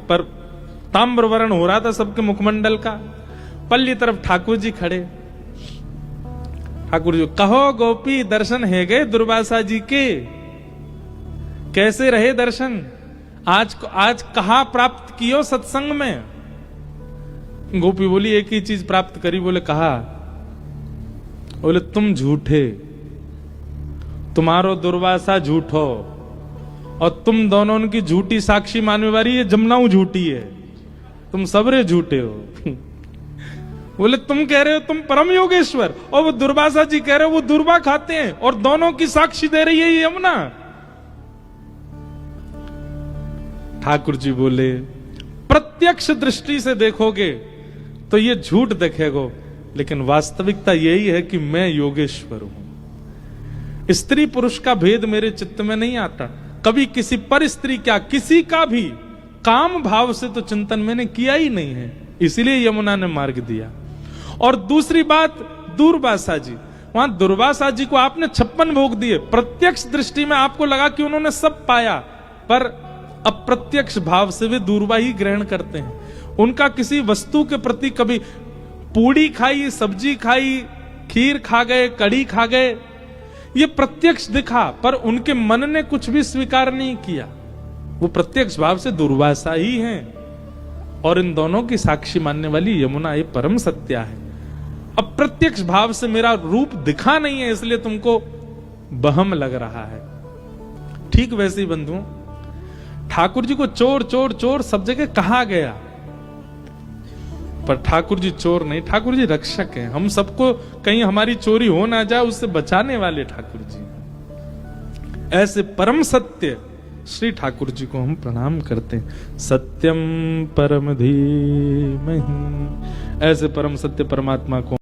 पर ताम्रवर्ण हो रहा था सबके मुखमंडल का। पल्ली तरफ ठाकुर जी खड़े। ठाकुर जी, कहो गोपी दर्शन है गए दुर्वासा जी के, कैसे रहे दर्शन? आज कहा प्राप्त कियो सत्संग में? गोपी बोली, एक ही चीज प्राप्त करी। बोले कहा? बोले तुम झूठे, तुम्हारो दुर्वासा झूठो, और तुम दोनों की झूठी साक्षी मानने वाली ये जमुनाऊ झूठी है, तुम सबरे झूठे हो। बोले तुम कह रहे हो तुम परम योगेश्वर, और वो दुर्वासा जी कह रहे हो वो दुर्वा खाते हैं, और दोनों की साक्षी दे रही है ये यमुना। ठाकुर जी बोले, प्रत्यक्ष दृष्टि से देखोगे तो ये झूठ दिखेगो, लेकिन वास्तविकता यही है कि मैं योगेश्वर हूं। स्त्री पुरुष का भेद मेरे चित्त में नहीं आता। कभी किसी पर स्त्री क्या किसी का भी काम भाव से तो चिंतन मैंने किया ही नहीं है, इसीलिए यमुना ने मार्ग दिया। और दूसरी बात, दुर्वासा जी, वहां दुर्वासा जी को आपने 56 भोग दिए। प्रत्यक्ष दृष्टि में आपको लगा कि उन्होंने सब पाया, पर अप्रत्यक्ष भाव से वे दूरवा ही ग्रहण करते हैं। उनका किसी वस्तु के प्रति कभी पूड़ी खाई, सब्जी खाई, खीर खा गए, कड़ी खा गए, ये प्रत्यक्ष दिखा, पर उनके मन ने कुछ भी स्वीकार नहीं किया। वो प्रत्यक्ष भाव से दुर्वासा ही हैं, और इन दोनों की साक्षी मानने वाली यमुना ये परम सत्य है। अप्रत्यक्ष भाव से मेरा रूप दिखा नहीं है, इसलिए तुमको बहम लग रहा है। ठीक वैसे ही बंधुओं, ठाकुर जी को चोर चोर चोर सब जगह कहा गया, पर ठाकुर जी चोर नहीं, ठाकुर जी रक्षक हैं। हम सबको कहीं हमारी चोरी हो ना जाए उससे बचाने वाले ठाकुर जी। ऐसे परम सत्य श्री ठाकुर जी को हम प्रणाम करते हैं। सत्यम परम धीमहि, ऐसे परम सत्य परमात्मा को